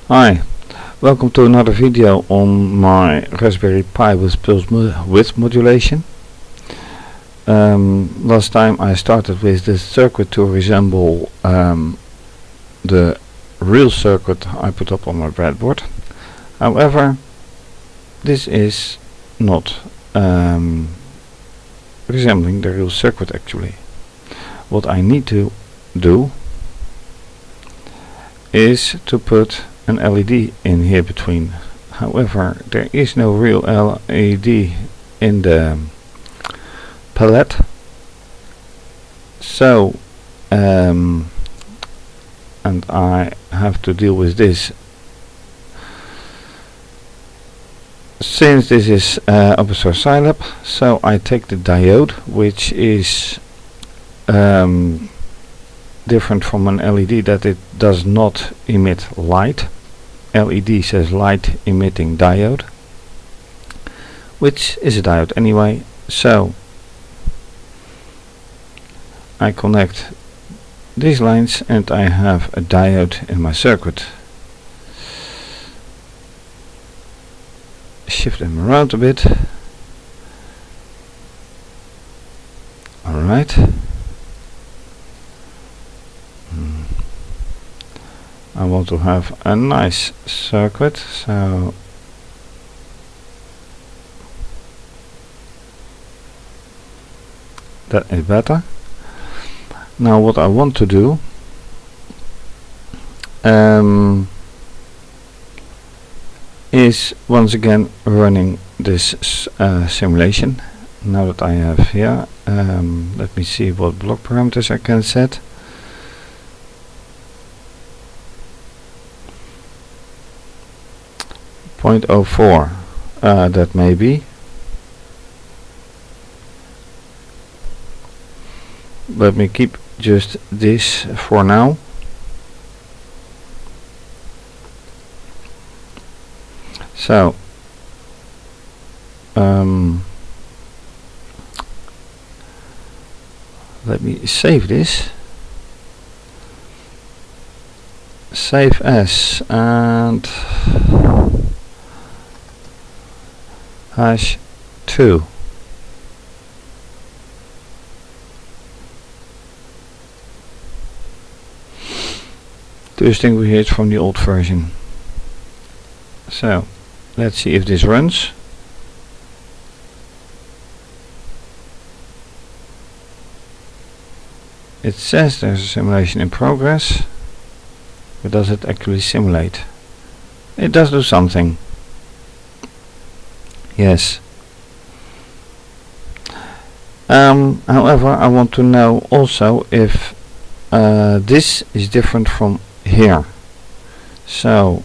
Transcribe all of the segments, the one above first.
Hi, welcome to another video on my Raspberry Pi with pulse width modulation. Last time I started with this circuit to resemble the real circuit I put up on my breadboard. However, this is not resembling the real circuit actually. What I need to do is to put an LED in here between. However, there is no real LED in the palette, so and I have to deal with this. Since this is open source Scilab, so I take the diode, which is different from an LED, that it does not emit light. LED says light emitting diode, which is a diode anyway. So I connect these lines and I have a diode in my circuit. Shift them around a bit. Alright. I want to have a nice circuit, so that is better. Now what I want to do is once again running this simulation. Now that I have here, let me see what block parameters I can set. 0.04, that may be. Let me keep just this for now. So let me save this, save as, and hash 2. To distinguish it from the old version. So let's see if this runs. It says there's a simulation in progress, but does it actually simulate? It does do something. Yes. However, I want to know also if this is different from here. So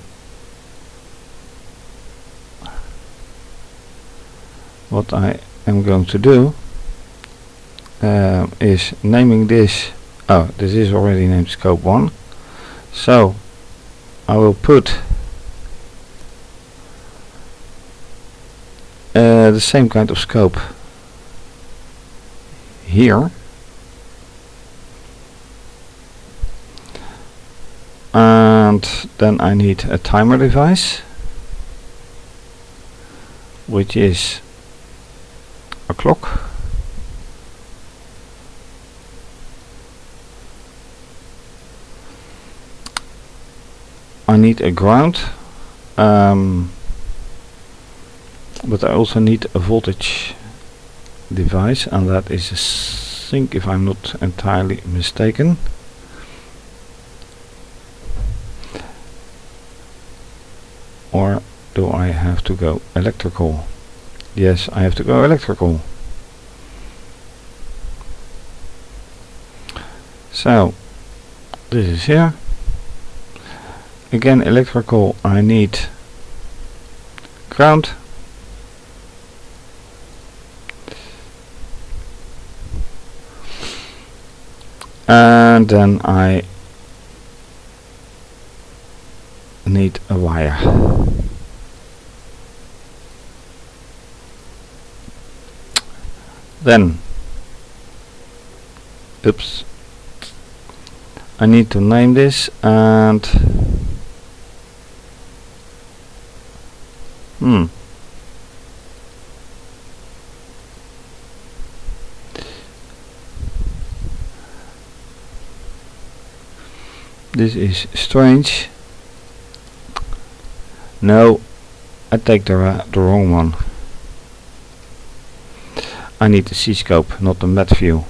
what I am going to do is naming this. Oh, this is already named scope 1. So I will put the same kind of scope here, and then I need a timer device, which is a clock. I need a ground, but I also need a voltage device, and that is a sink, if I'm not entirely mistaken. Or do I have to go electrical? Yes, I have to go electrical. So this is here. Again, electrical, I need ground. And then I need a wire. Then, oops, I need to name this, and This is strange. No, I take the wrong one. I need the C-scope, not the mat view.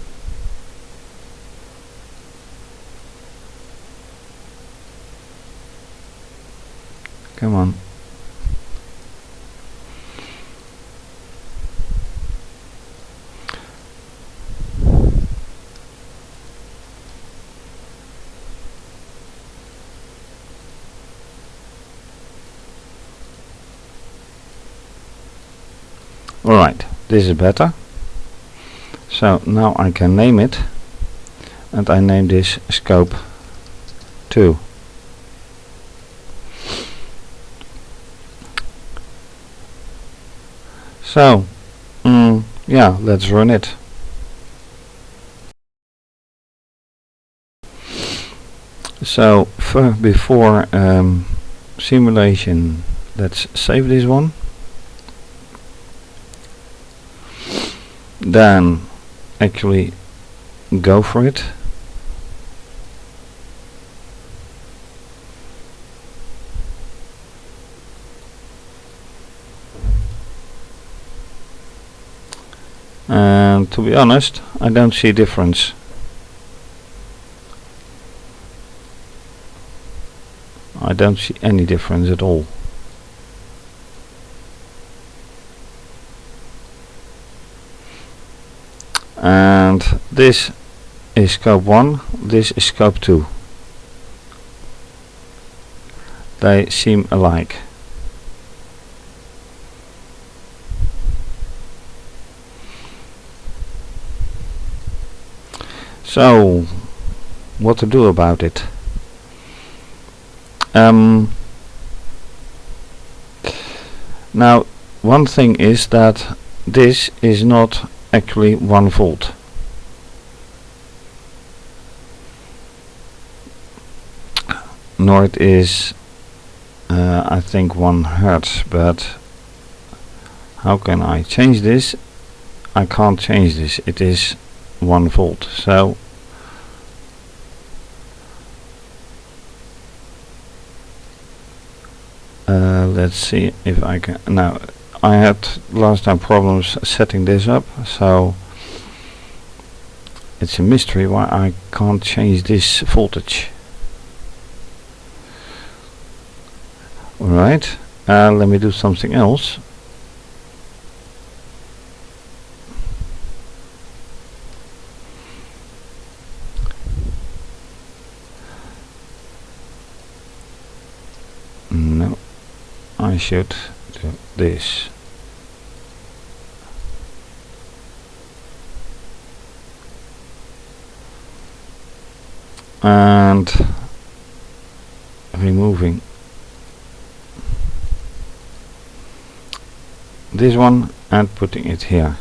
Come on. Alright, this is better. So now I can name it, and I name this scope 2. So, yeah, let's run it. So, before simulation, let's save this one. Then actually go for it. And to be honest, I don't see a difference. I don't see any difference at all. And this is scope 1, this is scope 2. They seem alike. So, what to do about it? Now, one thing is that this is not actually 1 volt. Nor it is, I think, 1 hertz, but how can I change this? I can't change this. It is 1 volt. So let's see if I can. Now, I had last time problems setting this up, so it's a mystery why I can't change this voltage. Alright, let me do something else. No, I should do this. And removing this one and putting it here.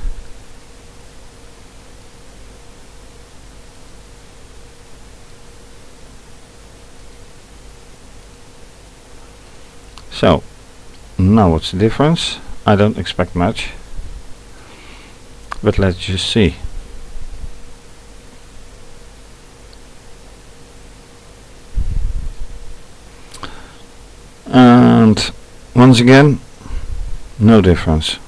So now what's the difference? I don't expect much, but let's just see. And once again, no difference.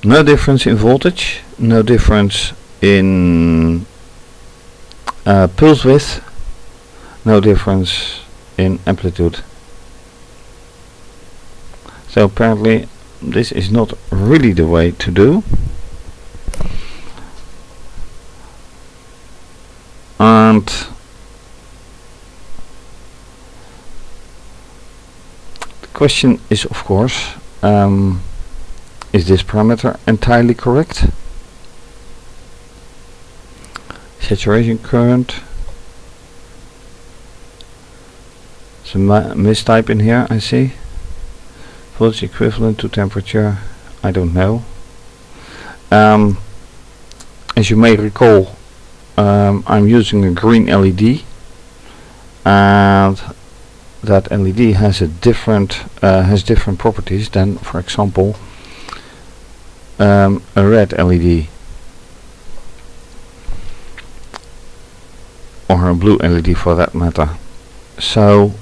No difference in voltage, no difference in pulse width, no difference in amplitude. So apparently this is not really the way to do. And the question is, of course, is this parameter entirely correct? Saturation current. Some mistype in here, I see. Voltage equivalent to temperature, I don't know. As you may recall, I'm using a green LED, and that LED has different properties than, for example, a red LED or a blue LED for that matter. So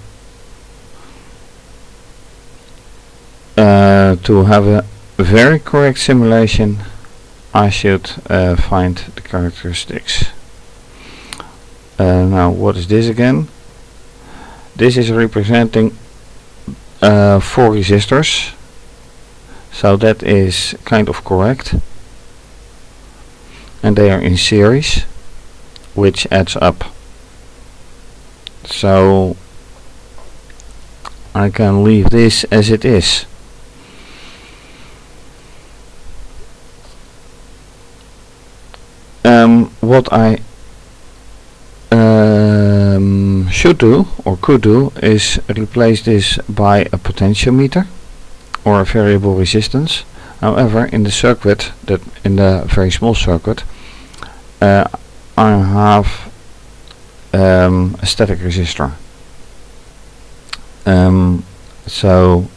to have a very correct simulation, I should find the characteristics. Now what is this again? This is representing 4 resistors, so that is kind of correct, and they are in series, which adds up. So I can leave this as it is. What I should do or could do is replace this by a potentiometer or a variable resistance. However, in the circuit, that in the very small circuit, I have a static resistor. So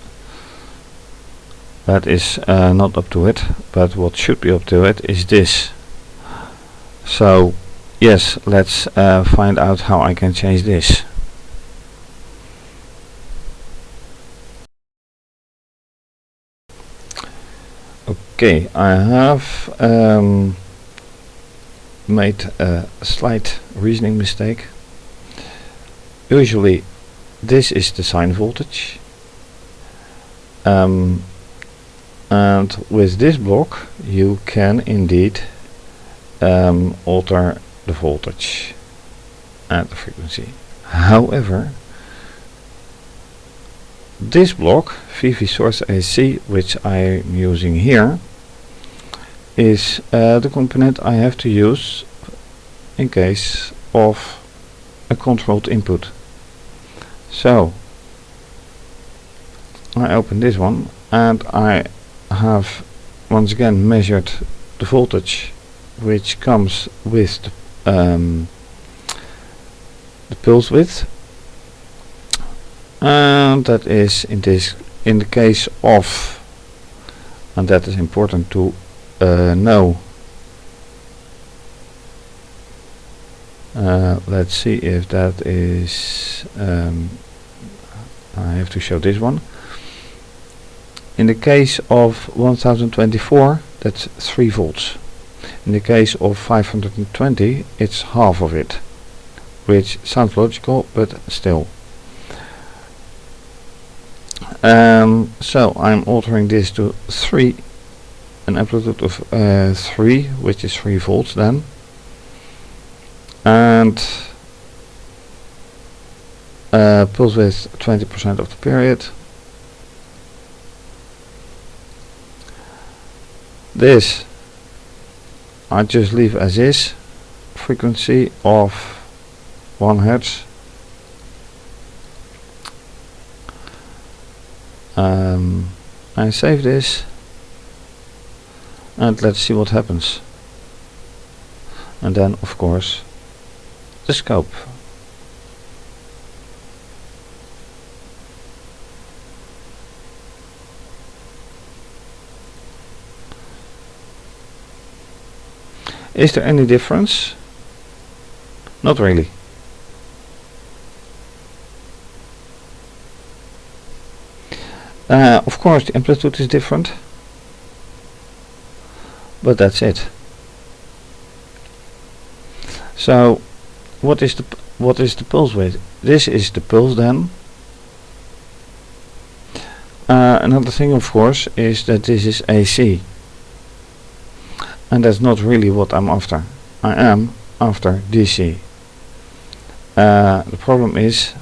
that is not up to it, but what should be up to it is this. So yes, let's find out how I can change this. Okay, I have made a slight reasoning mistake. Usually this is the sign voltage, and with this block you can indeed alter the voltage and the frequency. However, this block VV source AC, which I am using here, is the component I have to use in case of a controlled input. So I open this one and I have once again measured the voltage which comes with the pulse width, and that is in the case of, and that is important to know. Let's see if that is I have to show this one. In the case of 1024, that's 3 volts. In the case of 520, it's half of it, which sounds logical, but still. So I'm altering this to 3, an amplitude of 3, which is 3 volts then, and pulse width 20% of the period. This I just leave as is, frequency of 1 Hz. I save this and let's see what happens. And then of course the scope. Is there any difference? Not really. Of course the amplitude is different, but that's it. So what is the pulse width? This is the pulse then. Another thing of course is that this is AC, and that's not really what I'm after. I am after DC. The problem is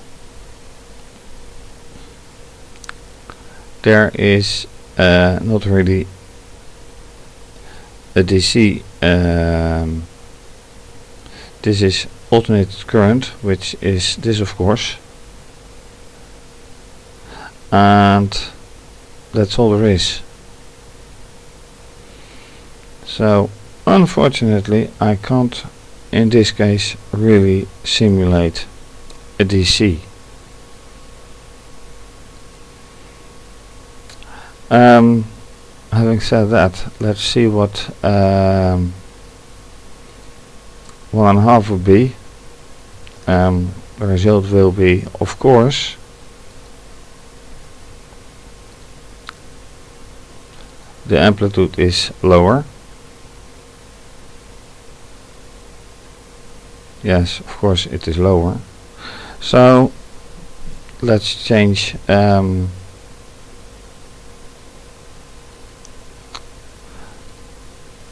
there is not really a DC. This is alternated current, which is this of course, and that's all there is. So unfortunately I can't in this case really simulate a DC. Having said that, let's see what 1.5 would be. The result will be, of course, the amplitude is lower. Yes, of course it is lower. So let's change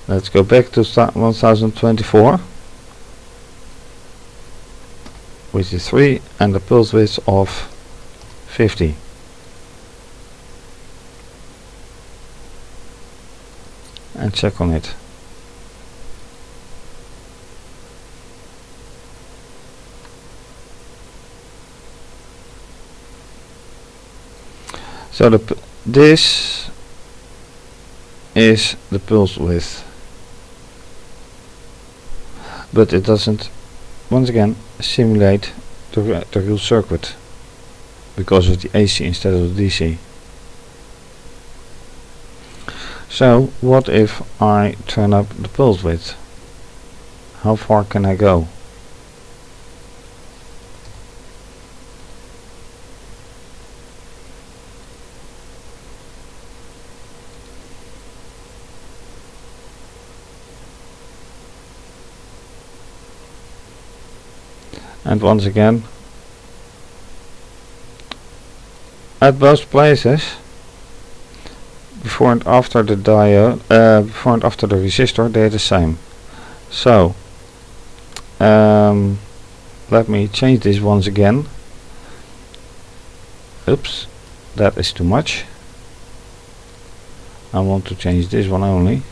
let's go back to 1024, which is 3, and the pulse width of 50. And check on it. So this is the pulse width, but it doesn't, once again, simulate the real circuit because of the AC instead of the DC. So what if I turn up the pulse width? How far can I go? And once again, at both places, before and after the diode, before and after the resistor, they're the same. So let me change this once again. Oops, that is too much. I want to change this one only.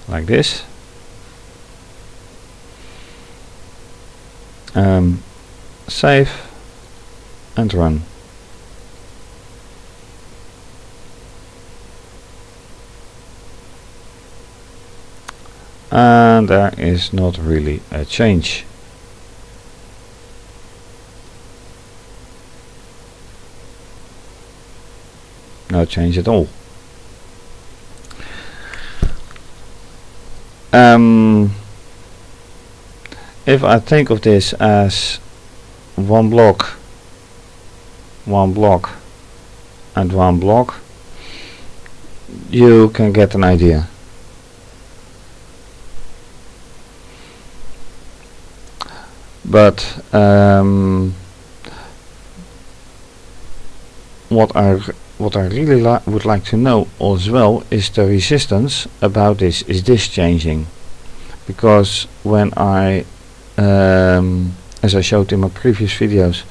Like this. Save and run. And there is not really a change. No change at all. If I think of this as one block, and one block, you can get an idea. But what I really would like to know as well is the resistance about this. Is this changing? Because when I as I showed in my previous videos,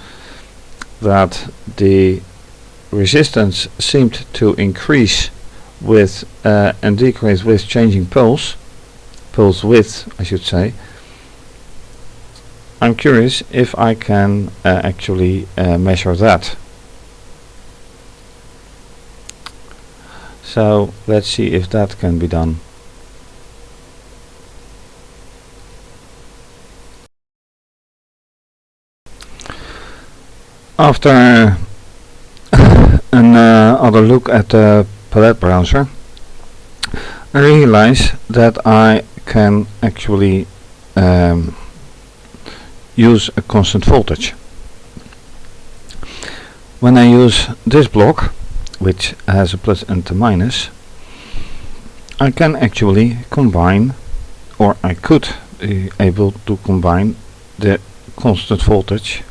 that the resistance seemed to increase with and decrease with changing pulse width, I should say. I'm curious if I can actually measure that. So let's see if that can be done. After another look at the palette browser, I realize that I can actually use a constant voltage. When I use this block, which has a plus and a minus, I can actually combine, or I could be able to combine the constant voltage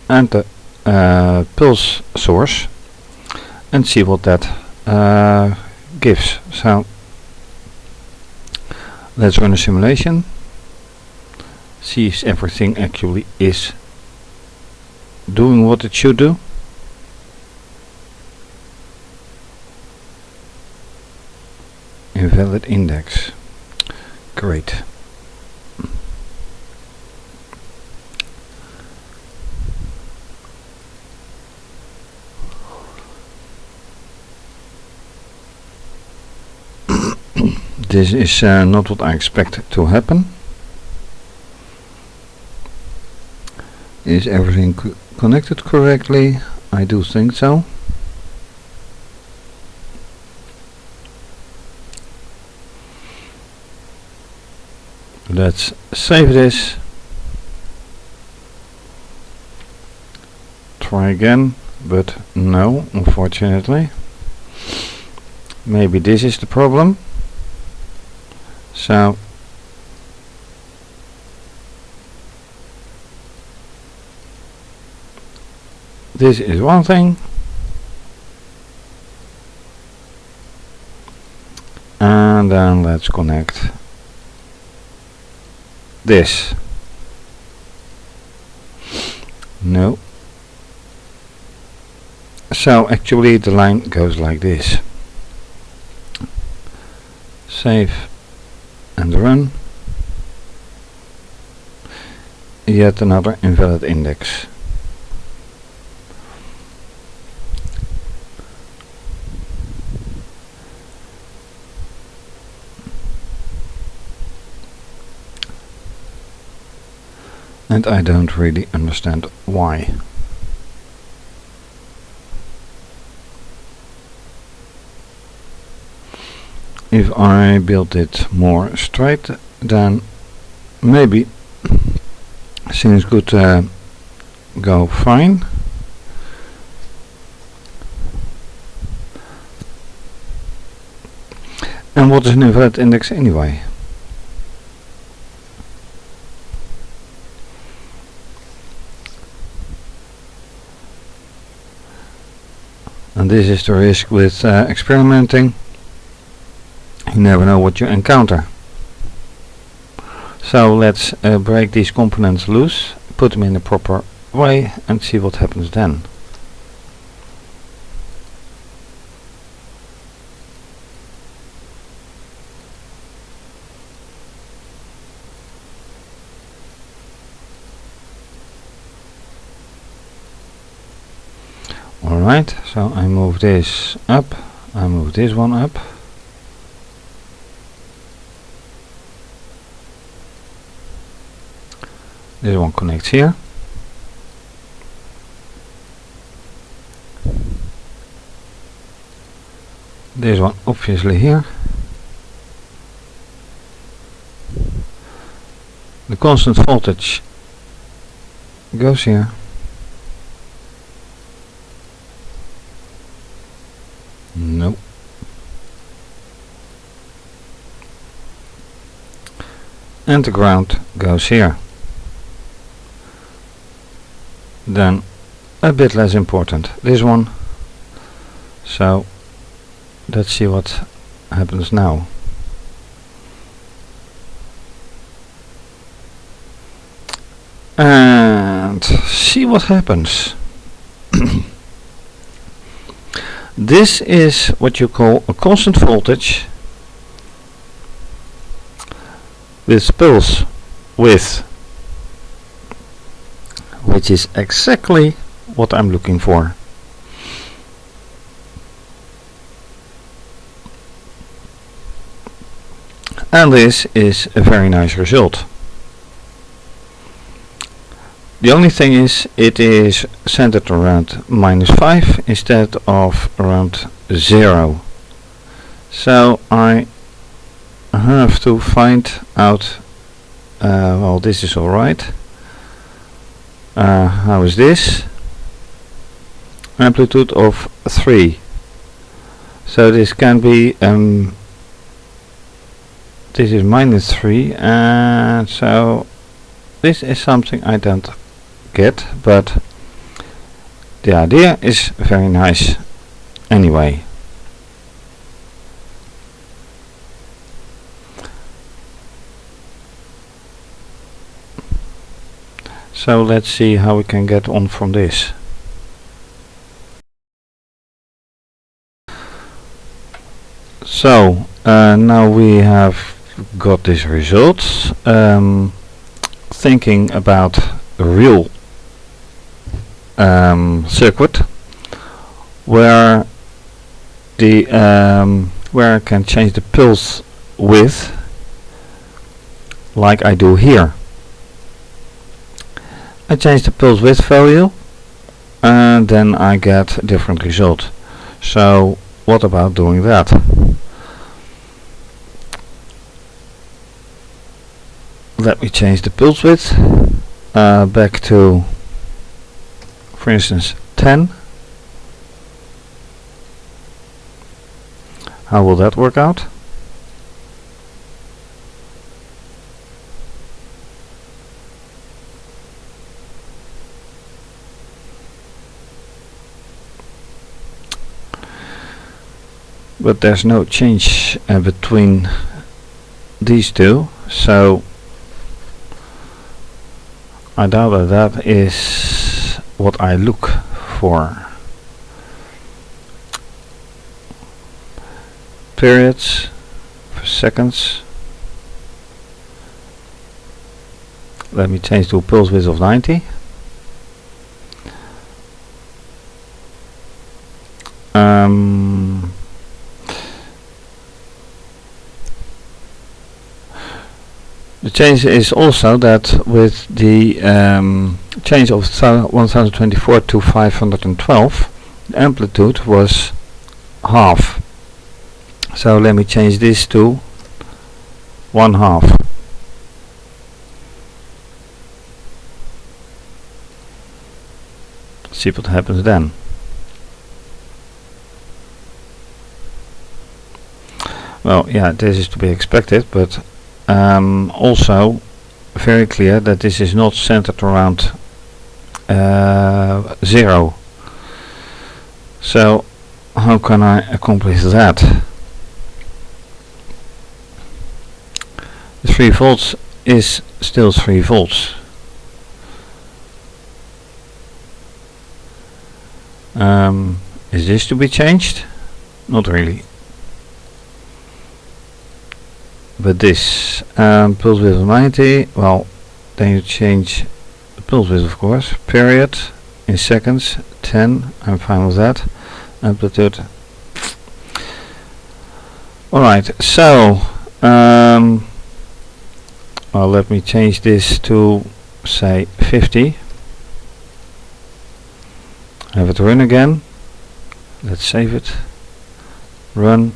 and the pulse source and see what that gives. So let's run a simulation, see if everything actually is doing what it should do. Invalid index. Great. This is not what I expect to happen. Is everything connected correctly? I do think so. Let's save this. Try again, but no, unfortunately. Maybe this is the problem. So this is one thing, and then let's connect this. No. So actually the line goes like this. Save and run. Yet another invalid index. And I don't really understand why. If I build it more straight, then maybe things could go fine. And what is an invalid index anyway? And this is the risk with experimenting. You never know what you encounter. So let's break these components loose, put them in the proper way, and see what happens then. Alright, so I move this up, I move this one up. This one connects here. This one obviously here. The constant voltage goes here. No. And the ground goes here. Then a bit less important, this one. So let's see what happens now. And see what happens. This is what you call a constant voltage with pulse width, which is exactly what I'm looking for. And this is a very nice result. The only thing is, it is centered around -5 instead of around 0. So I have to find out, well, this is alright. How is this? Amplitude of 3. So this can be, this is -3, and so this is something I don't get, but the idea is very nice anyway. So let's see how we can get on from this. So now we have got these results. Thinking about a real circuit where the where I can change the pulse width like I do here. I change the pulse width value, and then I get a different result. So what about doing that? Let me change the pulse width back to, for instance, 10. How will that work out? But there's no change between these two, so I doubt that that is what I look for. Periods for seconds. Let me change to a pulse width of 90. The change is also that with the change of 1024 to 512, the amplitude was half. So let me change this to 1/2. See what happens then. Well, yeah, this is to be expected, but also very clear that this is not centered around 0. So how can I accomplish that? The 3 volts is still 3 volts. Is this to be changed? Not really. But this pulse width of 90, well, then you change the pulse width, of course. Period in seconds, 10. I'm fine with that. Amplitude. Alright, so well, let me change this to say 50. Have it run again. Let's save it. Run.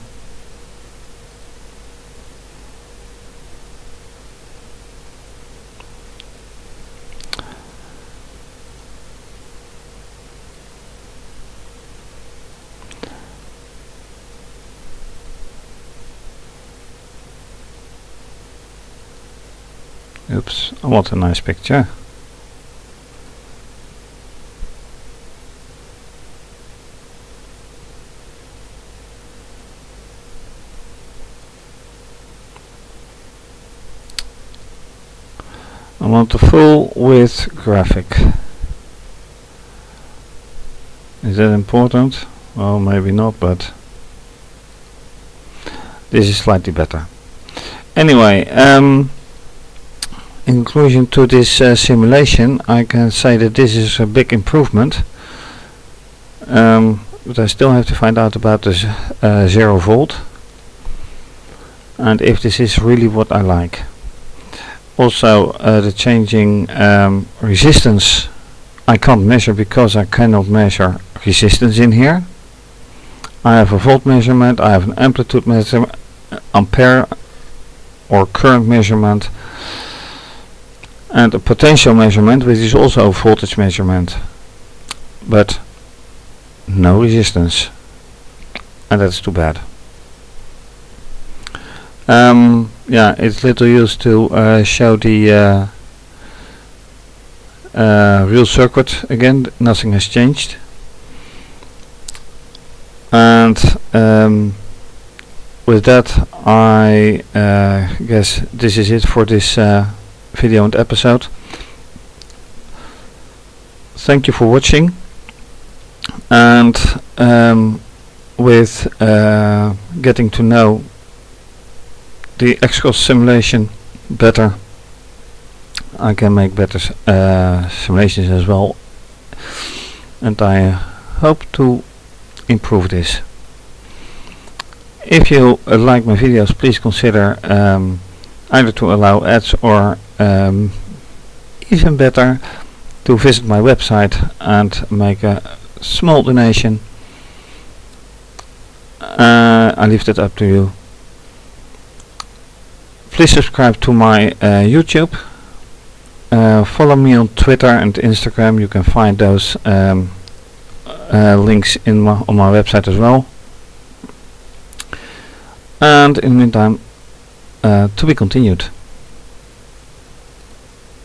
Oops, what a nice picture. I want the full width graphic. Is that important? Well, maybe not, but this is slightly better. Anyway, in conclusion to this simulation, I can say that this is a big improvement, but I still have to find out about the 0 volt and if this is really what I like. Also, the changing resistance I can't measure because I cannot measure resistance in here. I have a volt measurement, I have an amplitude measurement, ampere or current measurement, and a potential measurement, which is also a voltage measurement, but no resistance, and that's too bad. Yeah, it's little use to show the real circuit again. Nothing has changed, and with that I guess this is it for this video and episode. Thank you for watching, and with getting to know the Xcos simulation better, I can make better simulations as well, and I hope to improve this. If you like my videos, please consider either to allow ads or even better, to visit my website and make a small donation. I leave that up to you. Please subscribe to my YouTube. Follow me on Twitter and Instagram. You can find those links on my website as well. And in the meantime, to be continued.